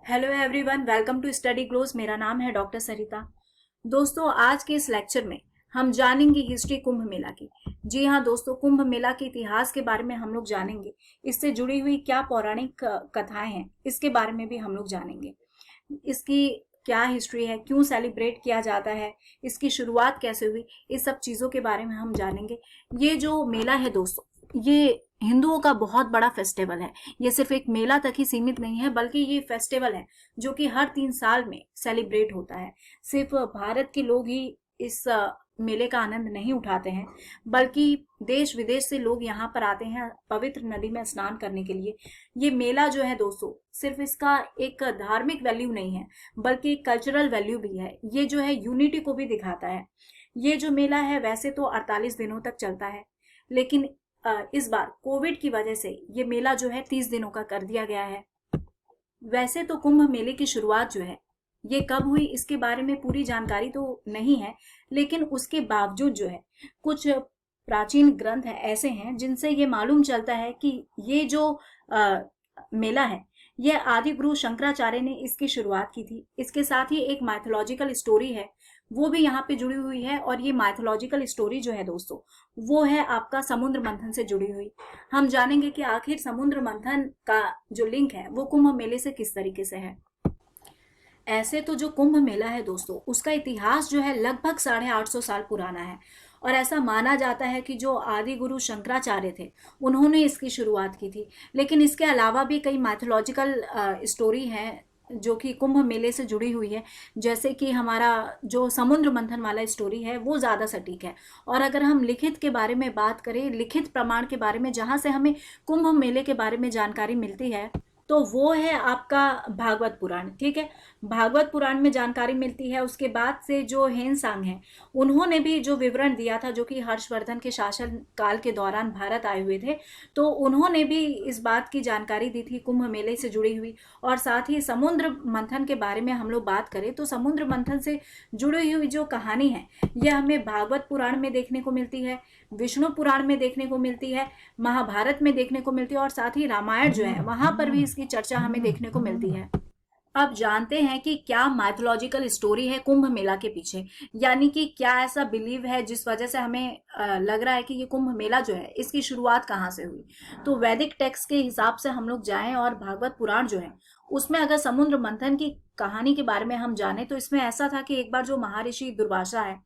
Hello everyone, welcome to study glows. मेरा नाम है डॉक्टर सरिता। दोस्तों, आज के इस लेक्चर में हम जानेंगे हिस्ट्री कुंभ मेला की। जी हाँ दोस्तों, कुंभ मेला के इतिहास के बारे में हम लोग जानेंगे। इससे जुड़ी हुई क्या पौराणिक कथाएं हैं, इसके बारे में भी हम लोग जानेंगे। इसकी क्या हिस्ट्री है, क्यों सेलिब्रेट किया जाता है, इसकी शुरुआत कैसे हुई, इस सब चीज़ों के बारे में हम जानेंगे। ये जो मेला है दोस्तों, ये हिंदुओं का बहुत बड़ा फेस्टिवल है। ये सिर्फ एक मेला तक ही सीमित नहीं है, बल्कि ये फेस्टिवल है जो कि हर 3 साल में सेलिब्रेट होता है। सिर्फ भारत के लोग ही इस मेले का आनंद नहीं उठाते हैं, बल्कि देश विदेश से लोग यहाँ पर आते हैं पवित्र नदी में स्नान करने के लिए। ये मेला जो है दोस्तों, सिर्फ इसका एक धार्मिक वैल्यू नहीं है, बल्कि एक कल्चरल वैल्यू भी है। ये जो है यूनिटी को भी दिखाता है। ये जो मेला है वैसे तो 48 दिनों तक चलता है, लेकिन इस बार कोविड की वजह से ये मेला जो है 30 दिनों का कर दिया गया है। वैसे तो कुंभ मेले की शुरुआत जो है ये कब हुई, इसके बारे में पूरी जानकारी तो नहीं है, लेकिन उसके बावजूद जो है कुछ प्राचीन ग्रंथ ऐसे हैं जिनसे ये मालूम चलता है कि ये जो मेला है, यह आदि गुरु शंकराचार्य ने इसकी शुरुआत की थी। इसके साथ ही एक माइथोलॉजिकल स्टोरी है, वो भी यहाँ पे जुड़ी हुई है। और ये माइथोलॉजिकल स्टोरी जो है दोस्तों, वो है आपका समुद्र मंथन से जुड़ी हुई। हम जानेंगे कि आखिर समुद्र मंथन का जो लिंक है वो कुंभ मेले से किस तरीके से है। ऐसे तो जो कुंभ मेला है दोस्तों, उसका इतिहास जो है लगभग 850 साल पुराना है। और ऐसा माना जाता है कि जो आदि गुरु शंकराचार्य थे, उन्होंने इसकी शुरुआत की थी। लेकिन इसके अलावा भी कई माइथोलॉजिकल स्टोरी हैं जो कि कुंभ मेले से जुड़ी हुई है। जैसे कि हमारा जो समुद्र मंथन वाला स्टोरी है वो ज़्यादा सटीक है। और अगर हम लिखित के बारे में बात करें, लिखित प्रमाण के बारे में, जहाँ से हमें कुंभ मेले के बारे में जानकारी मिलती है, तो वो है आपका भागवत पुराण। ठीक है, भागवत पुराण में जानकारी मिलती है। उसके बाद से जो हेनसांग है, उन्होंने भी जो विवरण दिया था, जो कि हर्षवर्धन के शासन काल के दौरान भारत आए हुए थे, तो उन्होंने भी इस बात की जानकारी दी थी कुंभ मेले से जुड़ी हुई। और साथ ही समुद्र मंथन के बारे में हम लोग बात करें तो समुद्र मंथन से जुड़ी हुई जो कहानी है, यह हमें भागवत पुराण में देखने को मिलती है, विष्णु पुराण में देखने को मिलती है, महाभारत में देखने को मिलती है, और साथ ही रामायण जो है वहां पर भी इसकी चर्चा हमें देखने को मिलती है। अब जानते हैं कि क्या माइथोलॉजिकल स्टोरी है कुंभ मेला के पीछे, यानी कि क्या ऐसा बिलीव है जिस वजह से हमें लग रहा है कि ये कुंभ मेला जो है इसकी शुरुआत कहाँ से हुई। तो वैदिक टेक्स्ट के हिसाब से हम लोग जाएं और भागवत पुराण जो है उसमें अगर समुद्र मंथन की कहानी के बारे में हम जाने, तो इसमें ऐसा था कि एक बार जो महर्षि दुर्वासा है,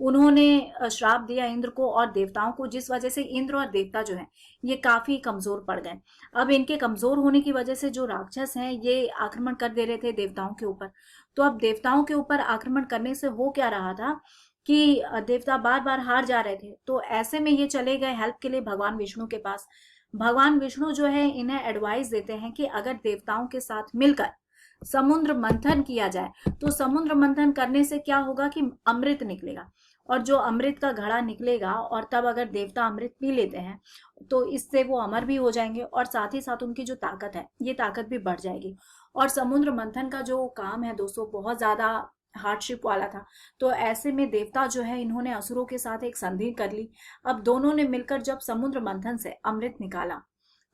उन्होंने श्राप दिया इंद्र को और देवताओं को, जिस वजह से इंद्र और देवता जो है ये काफी कमजोर पड़ गए। अब इनके कमजोर होने की वजह से जो राक्षस हैं ये आक्रमण कर दे रहे थे देवताओं के ऊपर। तो अब देवताओं के ऊपर आक्रमण करने से हो क्या रहा था कि देवता बार बार हार जा रहे थे। तो ऐसे में ये चले गए हेल्प के लिए भगवान विष्णु के पास। भगवान विष्णु जो है इन्हें एडवाइस देते हैं कि अगर देवताओं के साथ मिलकर समुद्र मंथन किया जाए, तो समुद्र मंथन करने से क्या होगा कि अमृत निकलेगा। और जो अमृत का घड़ा निकलेगा, और तब अगर देवता अमृत पी लेते हैं तो इससे वो अमर भी हो जाएंगे, और साथ ही साथ उनकी जो ताकत है ये ताकत भी बढ़ जाएगी। और समुद्र मंथन का जो काम है दोस्तों, बहुत ज्यादा हार्डशिप वाला था। तो ऐसे में देवता जो है इन्होंने असुरों के साथ एक संधि कर ली। अब दोनों ने मिलकर जब समुद्र मंथन से अमृत निकाला,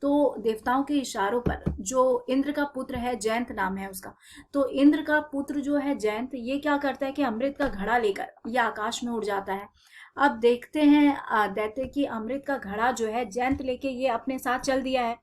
तो देवताओं के इशारों पर जो इंद्र का पुत्र है, जयंत नाम है उसका, तो इंद्र का पुत्र जो है जयंत, ये क्या करता है कि अमृत का घड़ा लेकर ये आकाश में उड़ जाता है। अब देखते हैं दैत्य की अमृत का घड़ा जो है जयंत लेके ये अपने साथ चल दिया है।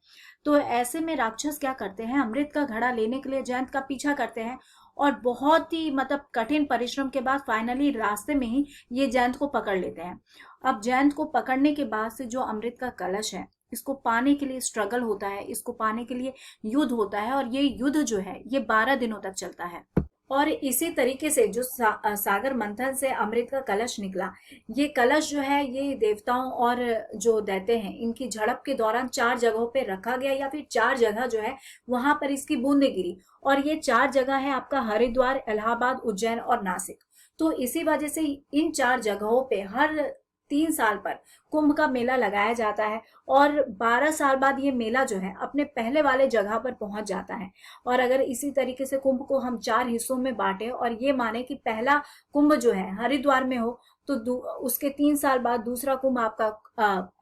तो ऐसे में राक्षस क्या करते हैं, अमृत का घड़ा लेने के लिए जयंत का पीछा करते हैं, और बहुत ही मतलब कठिन परिश्रम के बाद फाइनली रास्ते में ही ये जयंत को पकड़ लेते हैं। अब जयंत को पकड़ने के बाद से जो अमृत का कलश है, इसको पाने के लिए स्ट्रगल होता है, इसको पाने के लिए युद्ध होता है, और ये युद्ध जो है ये 12 दिनों तक चलता है। और इसी तरीके से जो सागर मंथन से अमृत का कलश निकला, ये कलश जो है ये देवताओं और जो दैत्य हैं इनकी झड़प के दौरान 4 जगहों पे रखा गया, या फिर 4 जगह जो है वहां पर इसकी बूंदें गिरी। और ये 4 जगह है आपका हरिद्वार, इलाहाबाद, उज्जैन और नासिक। तो इसी वजह से इन 4 जगहों पे हर 3 साल पर कुंभ का मेला लगाया जाता है, और 12 साल बाद ये मेला जो है अपने पहले वाले जगह पर पहुंच जाता है। और अगर इसी तरीके से कुंभ को हम 4 हिस्सों में बांटे और ये माने कि पहला कुंभ जो है हरिद्वार में हो, तो उसके 3 साल बाद दूसरा कुंभ आपका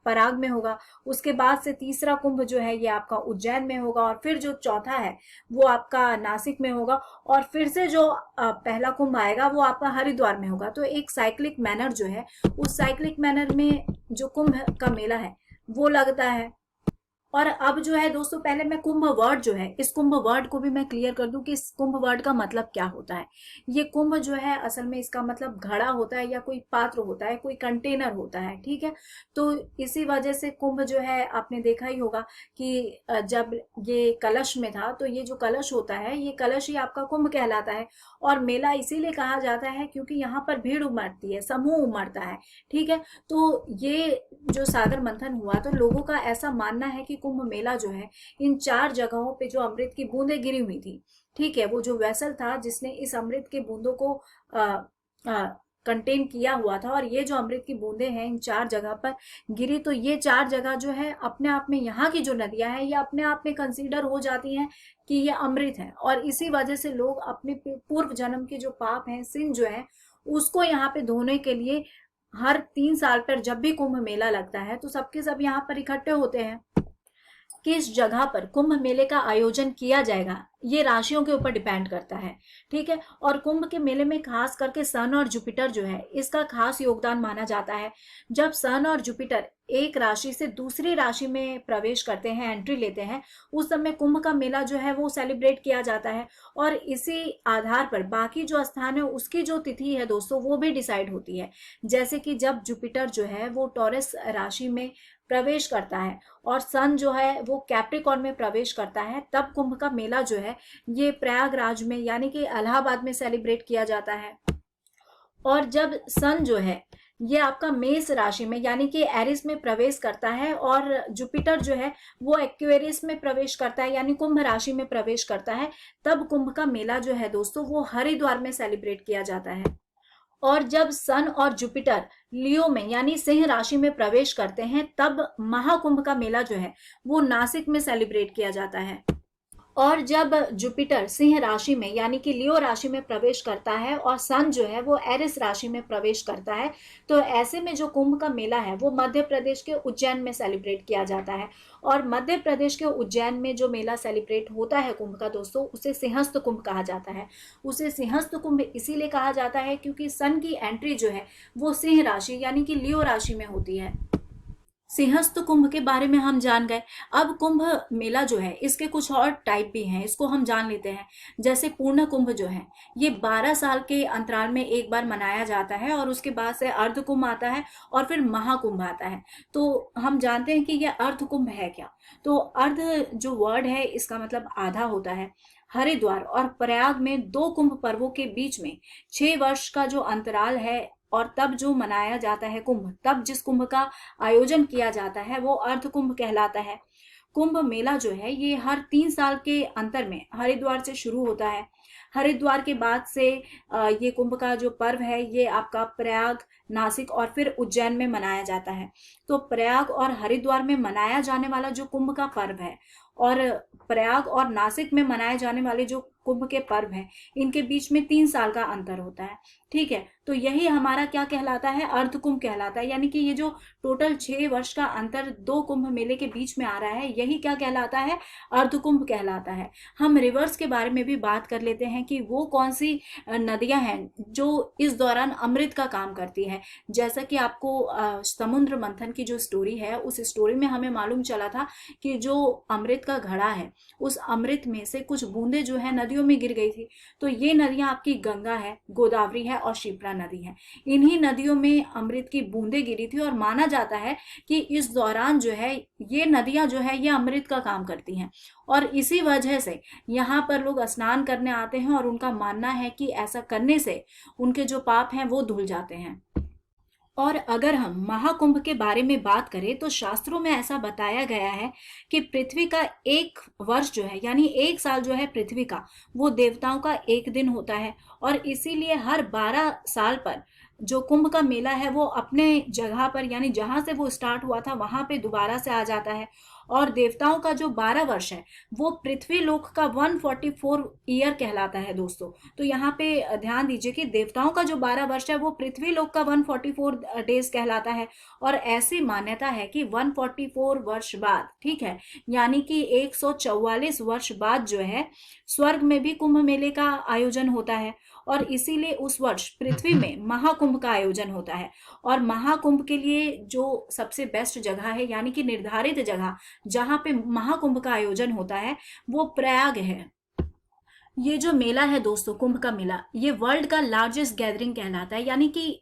पराग में होगा, उसके बाद से तीसरा कुंभ जो है ये आपका उज्जैन में होगा, और फिर जो चौथा है वो आपका नासिक में होगा, और फिर से जो पहला कुंभ आएगा वो आपका हरिद्वार में होगा। तो एक साइक्लिक मैनर जो है, उस साइक्लिक मैनर में जो कुंभ का मेला है वो लगता है। और अब जो है दोस्तों, पहले मैं कुंभ वर्ड जो है, इस कुंभ वर्ड को भी मैं क्लियर कर दूं कि इस कुंभ वर्ड का मतलब क्या होता है। ये कुंभ जो है असल में इसका मतलब घड़ा होता है, या कोई पात्र होता है, कोई कंटेनर होता है, ठीक है। तो इसी वजह से कुंभ जो है, आपने देखा ही होगा कि जब ये कलश में था, तो ये जो कलश होता है, ये कलश ही आपका कुंभ कहलाता है। और मेला इसीलिए कहा जाता है क्योंकि यहाँ पर भीड़ उमड़ती है, समूह उमड़ता है, ठीक है। तो ये जो सागर मंथन हुआ, तो लोगों का ऐसा मानना है कि कुंभ मेला जो है, इन 4 जगहों पे जो अमृत की बूंदें गिरी हुई थी, ठीक है, वो जो वेसल था जिसने इस अमृत के बूंदों को कंटेन किया हुआ था, और ये जो अमृत की बूंदें हैं इन 4 जगह पर गिरी, तो ये 4 जगह जो है अपने आप में, यहाँ की जो नदियां हैं ये अपने आप में कंसीडर हो जाती हैं कि ये अमृत है। और इसी वजह से लोग अपने पूर्व जन्म के जो पाप हैं, सिन जो है, उसको यहाँ पे धोने के लिए हर 3 साल पर जब भी कुंभ मेला लगता है, तो सबके सब यहाँ पर इकट्ठे होते हैं। किस जगह पर कुंभ मेले का आयोजन किया जाएगा ये राशियों के ऊपर डिपेंड करता है, ठीक है। और कुंभ के मेले में खास करके सन और जुपिटर जो है, इसका खास योगदान माना जाता है। जब सन और जुपिटर एक राशि से दूसरी राशि में प्रवेश करते हैं, एंट्री लेते हैं, उस समय कुंभ का मेला जो है वो सेलिब्रेट किया जाता है। और इसी आधार पर बाकी जो स्थान है उसकी जो तिथि है दोस्तों, वो भी डिसाइड होती है। जैसे कि जब जुपिटर जो है वो टॉरस राशि में प्रवेश करता है, और सन जो है वो कैप्रिकॉर्न में प्रवेश करता है, तब कुंभ का मेला जो है ये प्रयागराज में, यानी कि इलाहाबाद में सेलिब्रेट किया जाता है। और जब सन जो है ये आपका मेष राशि में, यानी कि एरिस में प्रवेश करता है, और जुपिटर जो है वो एक्वेरियस में प्रवेश करता है, यानी कुंभ राशि में प्रवेश करता है, तब कुंभ का मेला जो है दोस्तों वो हरिद्वार में सेलिब्रेट किया जाता है। और जब सन और जुपिटर लियो में, यानी सिंह राशि में प्रवेश करते हैं, तब महाकुंभ का मेला जो है वो नासिक में सेलिब्रेट किया जाता है। और जब जुपिटर सिंह राशि में, यानी कि लियो राशि में प्रवेश करता है, और सन जो है वो एरिस राशि में प्रवेश करता है, तो ऐसे में जो कुंभ का मेला है वो मध्य प्रदेश के उज्जैन में सेलिब्रेट किया जाता है। और मध्य प्रदेश के उज्जैन में जो मेला सेलिब्रेट होता है कुंभ का दोस्तों, उसे सिंहस्थ कुंभ कहा जाता है। उसे सिंहस्थ कुंभ इसीलिए कहा जाता है क्योंकि सन की एंट्री जो है वो सिंह राशि, यानी कि लियो राशि में होती है। सिंहस्थ कुंभ के बारे में हम जान गए। अब कुंभ मेला जो है इसके कुछ और टाइप भी हैं, इसको हम जान लेते हैं। जैसे पूर्ण कुंभ जो है ये 12 साल के अंतराल में एक बार मनाया जाता है, और उसके बाद से अर्ध कुंभ आता है, और फिर महाकुंभ आता है। तो हम जानते हैं कि यह अर्ध कुंभ है क्या। तो अर्ध जो वर्ड है इसका मतलब आधा होता है। हरिद्वार और प्रयाग में 2 कुंभ पर्वों के बीच में 6 वर्ष का जो अंतराल है, और तब जो मनाया जाता है कुंभ, तब जिस कुंभ का आयोजन किया जाता है वो अर्ध कुंभ कहलाता है। कुंभ मेला जो है ये हर 3 साल के अंतर में हरिद्वार से शुरू होता है। हरिद्वार के बाद से ये कुंभ का जो पर्व है ये आपका प्रयाग, नासिक और फिर उज्जैन में मनाया जाता है। तो प्रयाग और हरिद्वार में मनाया जाने वाला जो कुंभ का पर्व है, और प्रयाग और नासिक में मनाए जाने वाले जो कुंभ के पर्व हैं, इनके बीच में 3 साल का अंतर होता है, ठीक है। तो यही हमारा क्या कहलाता है, अर्ध कुंभ कहलाता है। यानी कि ये जो टोटल 6 वर्ष का अंतर 2 कुंभ मेले के बीच में आ रहा है, यही क्या कहलाता है, अर्ध कुंभ कहलाता है। हम रिवर्स के बारे में भी बात कर लेते हैं कि वो कौन सी नदियां हैं जो इस दौरान अमृत का काम करती है। जैसा कि आपको समुद्र मंथन की जो स्टोरी है, उस स्टोरी में हमें मालूम चला था कि जो अमृत का घड़ा है, उस अमृत में से कुछ बूंदें जो है नदियों में गिर गई थी। तो ये नदियां आपकी गंगा है, गोदावरी है और शिप्रा नदी है। इन्हीं नदियों में अमृत की बूंदें गिरी थी, और माना जाता है कि इस दौरान जो है ये नदियां जो है ये अमृत का काम करती हैं, और इसी वजह से यहाँ पर लोग स्नान करने आते हैं, और उनका मानना है कि ऐसा करने से उनके जो पाप हैं वो धुल जाते हैं। और अगर हम महाकुंभ के बारे में बात करें तो शास्त्रों में ऐसा बताया गया है कि पृथ्वी का 1 वर्ष जो है, यानी 1 साल जो है पृथ्वी का, वो देवताओं का 1 दिन होता है। और इसीलिए हर 12 साल पर जो कुंभ का मेला है वो अपने जगह पर, यानी जहां से वो स्टार्ट हुआ था वहां पे दोबारा से आ जाता है। और देवताओं का जो 12 वर्ष है वो पृथ्वी लोक का 144 ईयर कहलाता है दोस्तों। तो यहाँ पे ध्यान दीजिए कि देवताओं का जो 12 वर्ष है वो पृथ्वी लोक का 144 डेज कहलाता है। और ऐसी मान्यता है कि 144 वर्ष बाद, ठीक है, यानी कि 144 वर्ष बाद जो है स्वर्ग में भी कुंभ मेले का आयोजन होता है। और इसीलिए उस वर्ष पृथ्वी में महाकुंभ का आयोजन होता है। और महाकुंभ के लिए जो सबसे बेस्ट जगह है, यानी कि निर्धारित जगह जहां पे महाकुंभ का आयोजन होता है, वो प्रयाग है। ये जो मेला है दोस्तों, कुंभ का मेला, ये वर्ल्ड का लार्जेस्ट गैदरिंग कहलाता है, यानी कि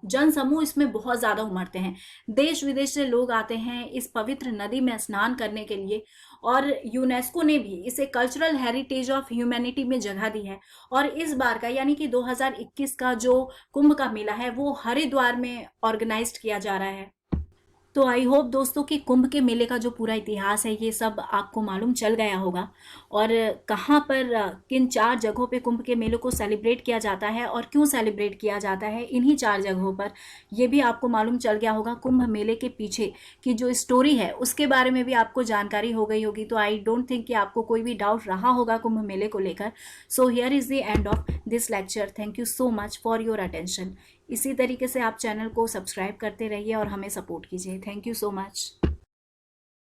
जन समूह इसमें बहुत ज्यादा उमड़ते हैं। देश विदेश से लोग आते हैं इस पवित्र नदी में स्नान करने के लिए। और यूनेस्को ने भी इसे कल्चरल हेरिटेज ऑफ ह्यूमैनिटी में जगह दी है। और इस बार का यानी कि 2021 का जो कुंभ का मेला है वो हरिद्वार में ऑर्गेनाइज्ड किया जा रहा है। तो आई होप दोस्तों कि कुंभ के मेले का जो पूरा इतिहास है ये सब आपको मालूम चल गया होगा। और कहाँ पर किन 4 जगहों पे कुंभ के मेले को सेलिब्रेट किया जाता है और क्यों सेलिब्रेट किया जाता है इन्हीं 4 जगहों पर, ये भी आपको मालूम चल गया होगा। कुंभ मेले के पीछे की जो स्टोरी है उसके बारे में भी आपको जानकारी हो गई होगी। तो आई डोंट थिंक कि आपको कोई भी डाउट रहा होगा कुंभ मेले को लेकर। So here is the end of this lecture. Thank you so much for your attention. इसी तरीके से आप चैनल को सब्सक्राइब करते रहिए और हमें सपोर्ट कीजिए। Thank you so much.